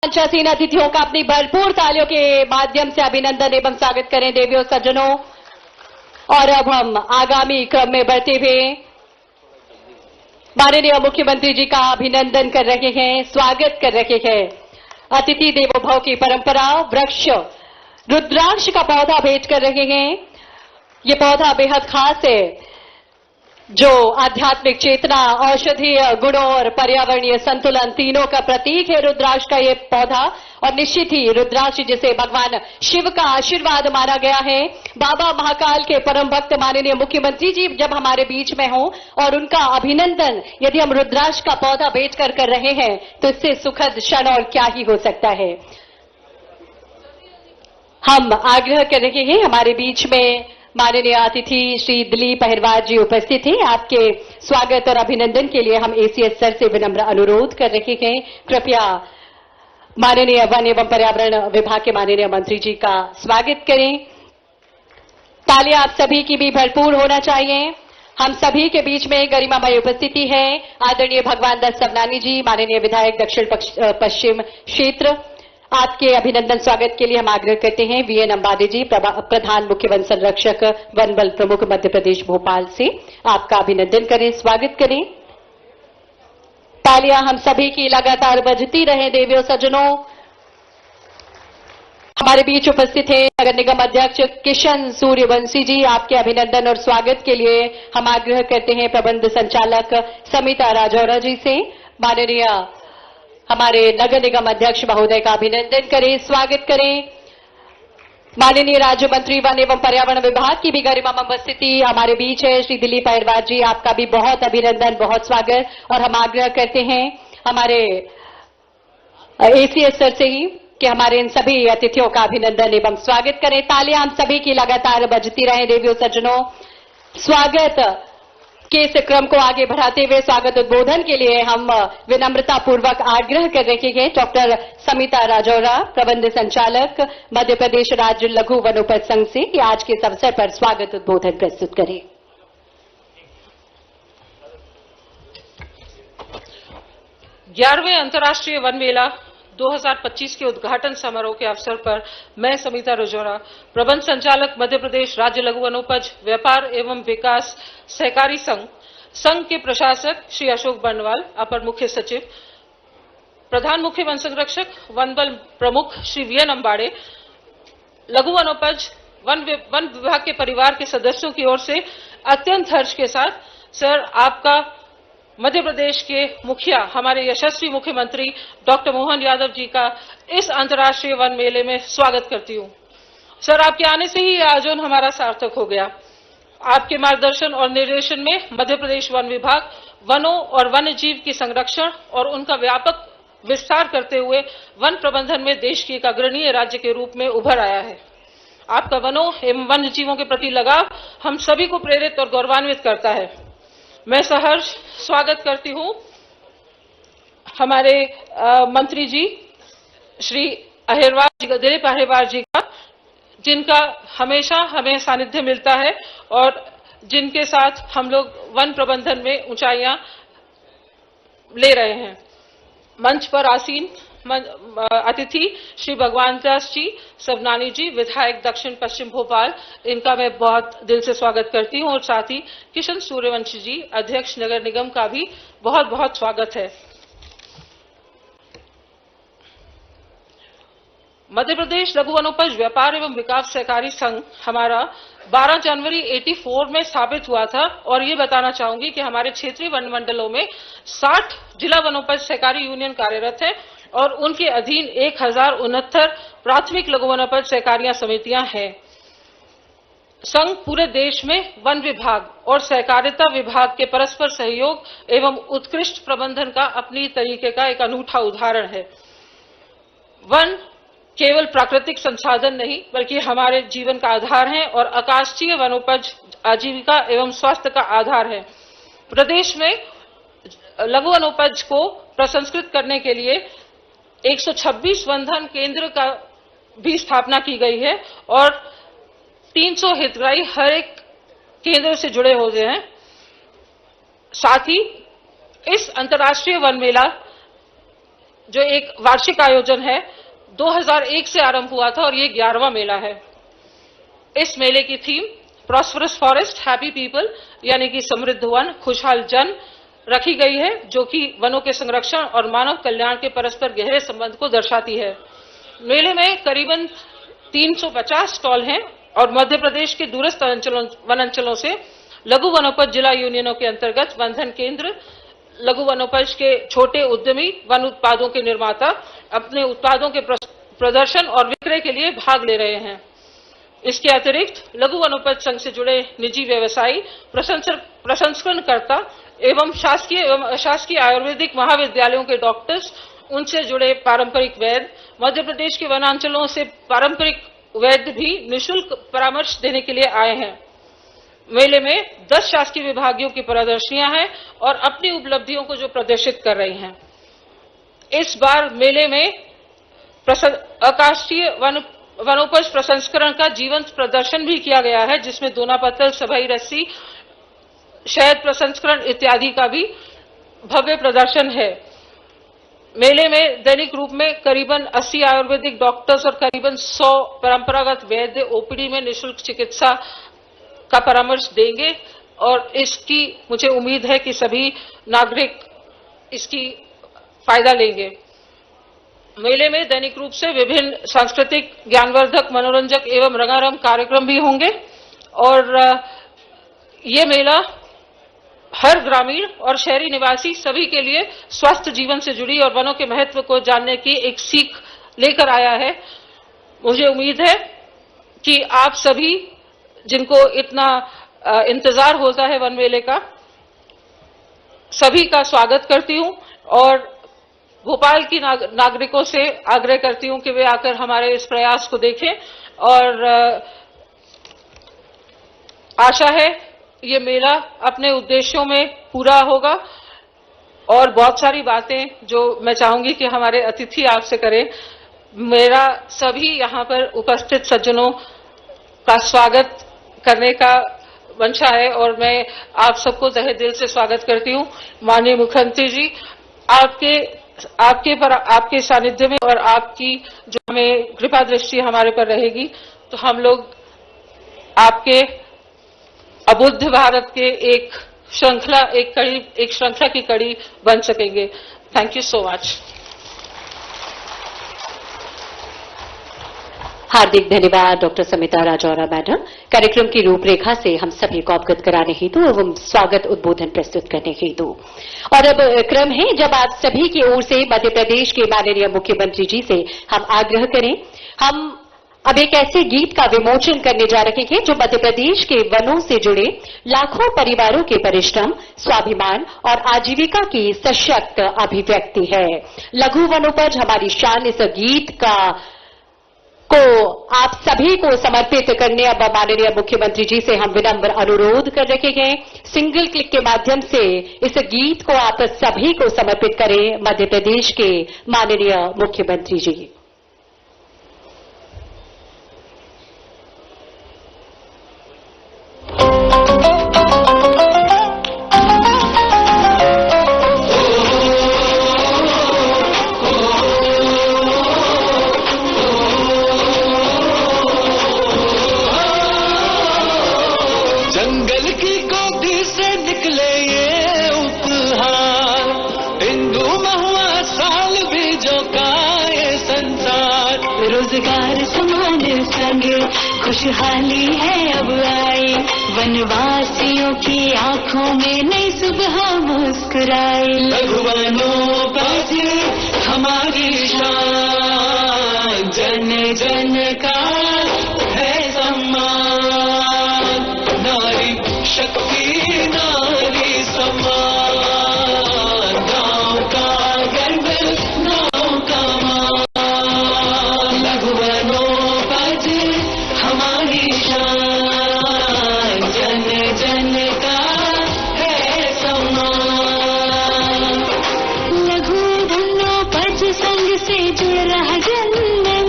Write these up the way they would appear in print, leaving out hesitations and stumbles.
पंचासीन अतिथियों का अपनी भरपूर तालियों के माध्यम से अभिनंदन एवं स्वागत करें देवियों सज्जनों। और अब हम आगामी क्रम में बढ़ते हुए माननीय मुख्यमंत्री जी का अभिनंदन कर रहे हैं, स्वागत कर रहे हैं। अतिथि देवो भव की परंपरा वृक्ष रुद्राक्ष का पौधा भेंट कर रहे हैं। ये पौधा बेहद खास है, जो आध्यात्मिक चेतना, औषधीय गुणों और पर्यावरणीय संतुलन तीनों का प्रतीक है रुद्राक्ष का ये पौधा। और निश्चित ही रुद्राक्ष जिसे भगवान शिव का आशीर्वाद माना गया है। बाबा महाकाल के परम भक्त माननीय मुख्यमंत्री जी जब हमारे बीच में हों और उनका अभिनंदन यदि हम रुद्राक्ष का पौधा भेंट कर रहे हैं तो इससे सुखद क्षण और क्या ही हो सकता है। हम आग्रह कर रहे हैं, हमारे बीच में माननीय अतिथि श्री दिलीप अहिरवार जी उपस्थित हैं। आपके स्वागत और अभिनंदन के लिए हम एसीएस सर से विनम्र अनुरोध कर रहे हैं, कृपया माननीय वन एवं पर्यावरण विभाग के माननीय मंत्री जी का स्वागत करें। तालियां आप सभी की भी भरपूर होना चाहिए। हम सभी के बीच में गरिमामय उपस्थिति है आदरणीय भगवान दास सवनानी जी, माननीय विधायक दक्षिण पश्चिम क्षेत्र। आपके अभिनंदन स्वागत के लिए हम आग्रह करते हैं वीएन अंबाडी जी, प्रधान मुख्य वन संरक्षक वन बल प्रमुख मध्य प्रदेश भोपाल से आपका अभिनंदन करें, स्वागत करें। तालियां हम सभी की लगातार बजती रहे देवियों सज्जनों। हमारे बीच उपस्थित है नगर निगम अध्यक्ष किशन सूर्यवंशी जी, आपके अभिनंदन और स्वागत के लिए हम आग्रह करते हैं प्रबंध संचालक समिता राजौरा जी से। माननीय हमारे नगर निगम अध्यक्ष महोदय का अभिनंदन करें, स्वागत करें। माननीय राज्य मंत्री वन एवं पर्यावरण विभाग की भी गरिमामय उपस्थिति हमारे बीच है श्री दिलीप अहिरवार जी, आपका भी बहुत अभिनंदन, बहुत स्वागत। और हम आग्रह करते हैं हमारे एसीएस सर से ही कि हमारे इन सभी अतिथियों का अभिनंदन एवं स्वागत करें। तालियां हम सभी की लगातार बजती रहे देवियों सज्जनों। स्वागत के इस क्रम को आगे बढ़ाते हुए स्वागत उद्बोधन के लिए हम विनम्रता पूर्वक आग्रह कर रहे हैं डॉक्टर समिता राजौरा, प्रबंध संचालक मध्य प्रदेश राज्य लघु वनोपज संघ से, कि आज के इस अवसर पर स्वागत उद्बोधन प्रस्तुत करें। 11वें अंतर्राष्ट्रीय वन मेला 2025 के उद्घाटन समारोह के अवसर पर मैं समिता राजौरा, प्रबंध संचालक मध्य प्रदेश राज्य लघु वनोपज व्यापार एवं विकास सहकारी संघ के प्रशासक श्री अशोक बर्नवाल, अपर मुख्य सचिव, प्रधान मुख्य वन संरक्षक वन बल प्रमुख श्री वीएन अंबाड़े, लघु वनोपज वन विभाग के परिवार के सदस्यों की ओर से अत्यंत हर्ष के साथ सर आपका मध्य प्रदेश के मुखिया हमारे यशस्वी मुख्यमंत्री डॉक्टर मोहन यादव जी का इस अंतर्राष्ट्रीय वन मेले में स्वागत करती हूं। सर आपके आने से ही यह आयोजन हमारा सार्थक हो गया। आपके मार्गदर्शन और निर्देशन में मध्य प्रदेश वन विभाग वनों और वन्य जीव की संरक्षण और उनका व्यापक विस्तार करते हुए वन प्रबंधन में देश की एक अग्रणीय राज्य के रूप में उभर आया है। आपका वनों एवं वन्य जीवों के प्रति लगाव हम सभी को प्रेरित और गौरवान्वित करता है। मैं सहर्ष स्वागत करती हूं हमारे मंत्री जी श्री अहिरवार जी, दिलीप अहिरवार जी का, जिनका हमेशा हमें सानिध्य मिलता है और जिनके साथ हम लोग वन प्रबंधन में ऊंचाइयां ले रहे हैं। मंच पर आसीन अतिथि श्री भगवान दास जी सवनानी जी, विधायक दक्षिण पश्चिम भोपाल, इनका मैं बहुत दिल से स्वागत करती हूं। और साथ ही किशन सूर्यवंशी जी, अध्यक्ष नगर निगम, का भी बहुत बहुत स्वागत है। मध्य प्रदेश लघु वनोपज व्यापार एवं विकास सहकारी संघ हमारा 12 जनवरी 84 में स्थापित हुआ था। और ये बताना चाहूंगी कि हमारे क्षेत्रीय वन मंडलों में 60 जिला वनोपज सहकारी यूनियन कार्यरत है और उनके अधीन 1069 प्राथमिक लघु वनोपज सहकारियां समितियां हैं। संघ पूरे देश में वन विभाग और सहकारिता विभाग के परस्पर सहयोग एवं उत्कृष्ट प्रबंधन का अपनी तरीके का एक अनूठा उदाहरण है। वन केवल प्राकृतिक संसाधन नहीं बल्कि हमारे जीवन का आधार है और आकाशीय वनोपज आजीविका एवं स्वास्थ्य का आधार है। प्रदेश में लघु वनोपज को प्रसंस्कृत करने के लिए 126 वनधन केंद्र का भी स्थापना की गई है और 300 हितग्राही हर एक केंद्र से जुड़े हुए हैं। साथ ही इस अंतर्राष्ट्रीय वन मेला जो एक वार्षिक आयोजन है, 2001 से आरंभ हुआ था और ये 11वां मेला है। इस मेले की theme prosperous forest happy people यानी कि समृद्ध वन खुशहाल जन रखी गई है, जो कि वनों के संरक्षण और मानव कल्याण के परस्पर गहरे संबंध को दर्शाती है। मेले में करीबन 350 स्टॉल हैं और मध्य प्रदेश के दूरस्थ वनांचलों से लघु वनोपज जिला यूनियनों के अंतर्गत वनधन केंद्र, लघु वनोपज के छोटे उद्यमी, वन उत्पादों के निर्माता अपने उत्पादों के प्रदर्शन और विक्रय के लिए भाग ले रहे हैं। इसके अतिरिक्त लघु वनोपज संघ से जुड़े निजी व्यवसायी, प्रसंस्करणकर्ता एवं शासकीय एवं अशासकीय आयुर्वेदिक महाविद्यालयों के डॉक्टर्स, उनसे जुड़े पारंपरिक वैद्य, मध्य प्रदेश के वनांचलों से पारंपरिक वैद्य भी निःशुल्क परामर्श देने के लिए आए हैं। मेले में 10 शासकीय विभागों की प्रदर्शनियां हैं और अपनी उपलब्धियों को जो प्रदर्शित कर रही हैं। इस बार मेले में आकाशीय वनोपज प्रसंस्करण का जीवंत प्रदर्शन भी किया गया है, जिसमें दोना पत्तल, सभई रस्सी, शहद प्रसंस्करण इत्यादि का भी भव्य प्रदर्शन है। मेले में दैनिक रूप में करीबन 80 आयुर्वेदिक डॉक्टर्स और करीबन 100 परंपरागत वैद्य ओपीडी में निःशुल्क चिकित्सा का परामर्श देंगे और इसकी मुझे उम्मीद है कि सभी नागरिक इसकी फायदा लेंगे। मेले में दैनिक रूप से विभिन्न सांस्कृतिक, ज्ञानवर्धक, मनोरंजक एवं रंगारंग कार्यक्रम भी होंगे और ये मेला हर ग्रामीण और शहरी निवासी सभी के लिए स्वस्थ जीवन से जुड़ी और वनों के महत्व को जानने की एक सीख लेकर आया है। मुझे उम्मीद है कि आप सभी जिनको इतना इंतजार होता है वन मेले का, सभी का स्वागत करती हूं और भोपाल की नागरिकों से आग्रह करती हूं कि वे आकर हमारे इस प्रयास को देखें और आशा है ये मेला अपने उद्देश्यों में पूरा होगा और बहुत सारी बातें जो मैं चाहूंगी कि हमारे अतिथि आपसे करें। मेरा सभी यहाँ पर उपस्थित सज्जनों का स्वागत करने का मंशा है और मैं आप सबको तहे दिल से स्वागत करती हूँ। माननीय मुख्यमंत्री जी, आपके सानिध्य में और आपकी जो हमें कृपा दृष्टि हमारे पर रहेगी तो हम लोग आपके अबुद्ध भारत के एक श्रृंखला की कड़ी बन सकेंगे। Thank you so much. हार्दिक धन्यवाद डॉक्टर समिता राजौरा मैडम। कार्यक्रम की रूपरेखा से हम सभी को अवगत कराने हेतु एवं स्वागत उद्बोधन प्रस्तुत करने हेतु और अब क्रम है जब आप सभी की ओर से मध्य प्रदेश के माननीय मुख्यमंत्री जी से हम आग्रह करें। हम अब एक ऐसे गीत का विमोचन करने जा रहे हैं जो मध्य प्रदेश के वनों से जुड़े लाखों परिवारों के परिश्रम, स्वाभिमान और आजीविका की सशक्त अभिव्यक्ति है। लघु वनोपज हमारी शान, इस गीत को आप सभी को समर्पित करने अब माननीय मुख्यमंत्री जी से हम विनम्र अनुरोध कर रखे हैं। सिंगल क्लिक के माध्यम से इस गीत को आप सभी को समर्पित करें मध्य प्रदेश के माननीय मुख्यमंत्री जी। रोजगार समान संग खुशहाली है अब आई, वनवासियों की आंखों में नई सुबह मुस्कुराई। लघु वनोपज हमारी शान, जन जन का है सम्मान। नारी शक्ति नारी सम्मान, गांव का गर्व गांव का मान। लघु वनोपज हमारी शान, जन जन का है सम्मान। लघु वनोपज संघ से जुड़ रहा जनमन,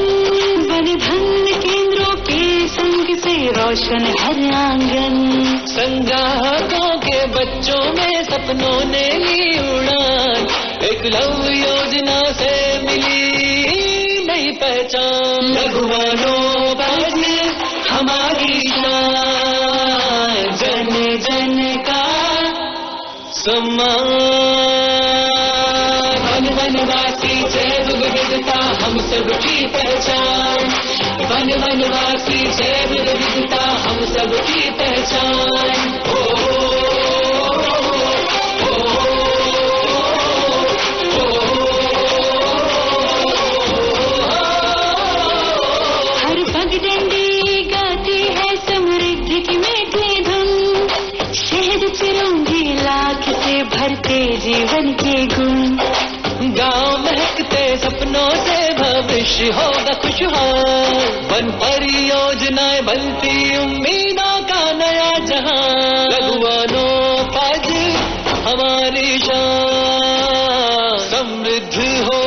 वनधन केंद्रों के संग से रोशन हर आंगन। संग्राहकों के बच्चों में सपनों ने ली उड़ान, एकलव्य योजना से पहचान, लघुवनोपज हमारी शान, जन जन का सम्मान। वन वनवासी जैव विविधता हम सबकी पहचान, वन वनवासी जैव विविधता हम सबकी पहचान। हर पगडंडी गाती है समृद्धि की मीठी धुन, शहद चिरौंजी लाख से भरते जीवन के गुण। गांव महकते सपनों से भविष्य होगा खुशहाल, वन परियोजनाएं बनती उम्मीदों का नया जहां, लघुवनोपज हमारी शान, समृद्ध हो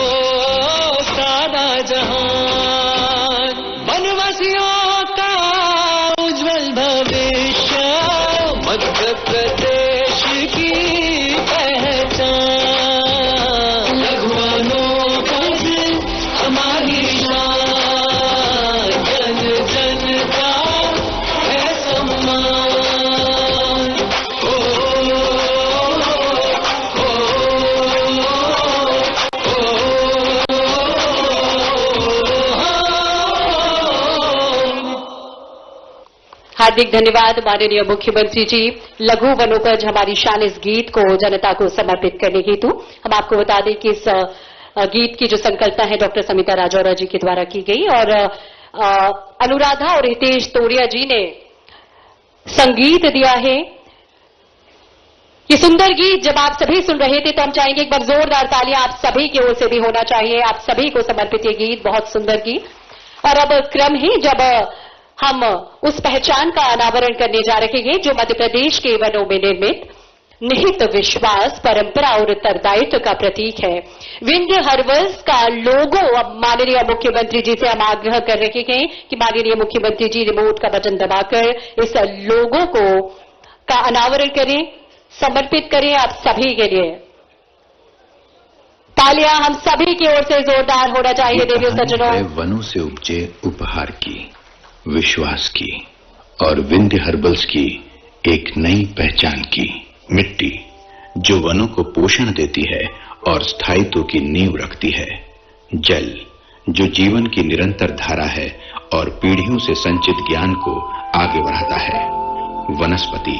सारा जहान, वनवासियों का उज्जवल भविष्य मध्य प्रदेश की पहचान, लघुवनोपज हमारी शान, जन जन का है सम्मान। हार्दिक धन्यवाद माननीय मुख्यमंत्री जी। लघु वनोपज हमारी शान इस गीत को जनता को समर्पित करने हेतु हम आपको बता दें कि इस गीत की जो संकल्पना है डॉक्टर समिता राजौरा जी के द्वारा की गई और अनुराधा और हितेश तोरिया जी ने संगीत दिया है। ये सुंदर गीत जब आप सभी सुन रहे थे तो हम चाहेंगे एक बार जोरदार तालियां आप सभी की ओर से भी होना चाहिए। आप सभी को समर्पित ये गीत, बहुत सुंदर गीत। और अब क्रम है जब हम उस पहचान का अनावरण करने जा रहे हैं जो मध्य प्रदेश के वनों में निर्मित निहित विश्वास, परंपरा और उत्तरदायित्व का प्रतीक है। विंध्य हर्बल्स का लोगो अब माननीय मुख्यमंत्री जी से हम आग्रह कर रहे हैं कि माननीय मुख्यमंत्री जी रिमोट का बटन दबाकर इस लोगो को का अनावरण करें, समर्पित करें आप सभी के लिए। तालियां हम सभी की ओर से जोरदार होना चाहिए। देवी सज्जनों, वनों से उपजे उपहार की, विश्वास की और विंध्य हर्बल्स की एक नई पहचान की। मिट्टी जो वनों को पोषण देती है और स्थायित्व की नींव रखती है, जल जो जीवन की निरंतर धारा है और पीढ़ियों से संचित ज्ञान को आगे बढ़ाता है, वनस्पति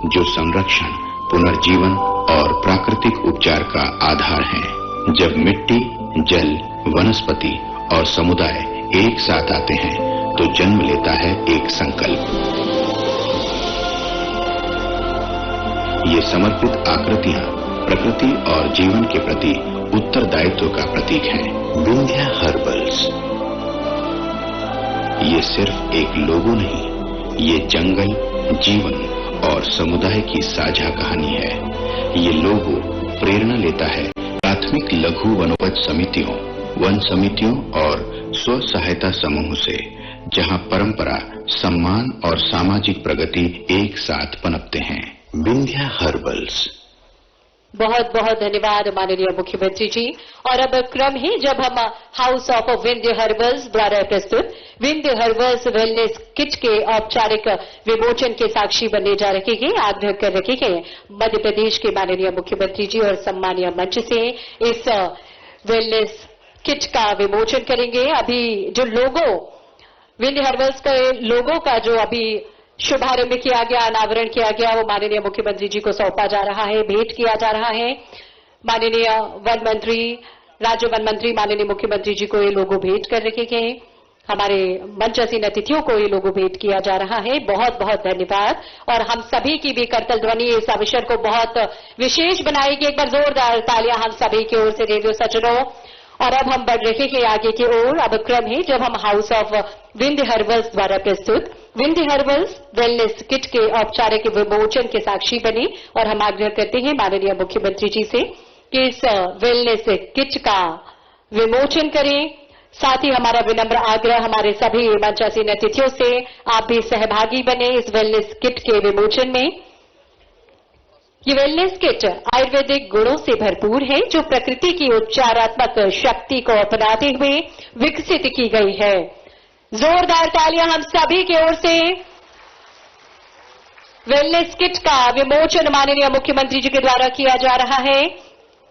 जो संरक्षण, पुनर्जीवन और प्राकृतिक उपचार का आधार है। जब मिट्टी, जल, वनस्पति और समुदाय एक साथ आते हैं तो जन्म लेता है एक संकल्प। ये समर्पित आकृतियां प्रकृति और जीवन के प्रति उत्तरदायित्व का प्रतीक हैं। विंध्य हर्बल्स ये सिर्फ एक लोगो नहीं, ये जंगल, जीवन और समुदाय की साझा कहानी है। ये लोगो प्रेरणा लेता है प्राथमिक लघु वनोपज समितियों, वन समितियों और स्व सहायता समूह से, जहां परंपरा, सम्मान और सामाजिक प्रगति एक साथ पनपते हैं। विंध्य हर्बल्स। बहुत बहुत धन्यवाद माननीय मुख्यमंत्री जी। और अब क्रम है जब हम हाउस ऑफ विंध्य हर्बल्स द्वारा प्रस्तुत विंध्य हर्बल्स वेलनेस किट के औपचारिक विमोचन के साक्षी बनने जा रहे हैं। आग्रह कर रखे हैं मध्य प्रदेश के माननीय मुख्यमंत्री जी और सम्मानीय मंच से इस वेलनेस किट का विमोचन करेंगे। अभी जो लोगो विंध्य हर्बल्स के लोगो का जो अभी शुभारंभ किया गया, अनावरण किया गया, वो माननीय मुख्यमंत्री जी को सौंपा जा रहा है, भेंट किया जा रहा है। माननीय वन मंत्री, राज्य वन मंत्री माननीय मुख्यमंत्री जी को ये लोगो भेंट कर रखे हैं। हमारे मंचासीन अतिथियों को ये लोगो भेंट किया जा रहा है। बहुत बहुत धन्यवाद। और हम सभी की भी करतल ध्वनि इस अवसर को बहुत विशेष बनाएगी। एक बार जोरदार तालियां हम सभी की ओर से रेडियो सज्जनों। और अब हम बढ़ रहे हैं आगे की ओर। अब क्रम है जब हम हाउस ऑफ विंध्य हर्बल्स द्वारा प्रस्तुत विंध्य हर्बल्स वेलनेस किट के औपचारिक विमोचन के साक्षी बने और हम आग्रह करते हैं माननीय मुख्यमंत्री जी से कि इस वेलनेस किट का विमोचन करें। साथ ही हमारा विनम्र आग्रह हमारे सभी मंचासीन अतिथियों से, आप भी सहभागी बने इस वेलनेस किट के विमोचन में। ये वेलनेस किट आयुर्वेदिक गुणों से भरपूर है जो प्रकृति की उपचारात्मक शक्ति को अपनाते हुए विकसित की गई है। जोरदार तालियां हम सभी की ओर से। वेलनेस किट का विमोचन माननीय मुख्यमंत्री जी के द्वारा किया जा रहा है।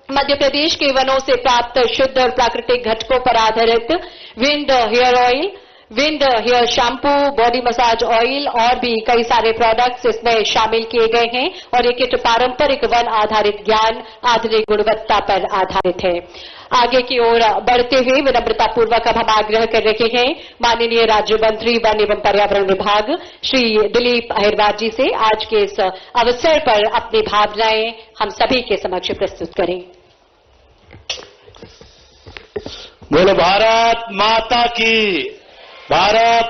मध्य प्रदेश के वनों से प्राप्त शुद्ध और प्राकृतिक घटकों पर आधारित wind hair oil, wind hair shampoo, body massage oil और भी कई सारे प्रोडक्ट्स इसमें शामिल किए गए हैं और ये किट पारंपरिक वन आधारित ज्ञान, आधुनिक गुणवत्ता पर आधारित है। आगे की ओर बढ़ते हुए विनम्रतापूर्वक अब हम आग्रह कर रहे हैं माननीय राज्य मंत्री वन एवं पर्यावरण विभाग श्री दिलीप अहिरवार जी से आज के इस अवसर पर अपनी भावनाएं हम सभी के समक्ष प्रस्तुत करें। बोलो भारत माता की। भारत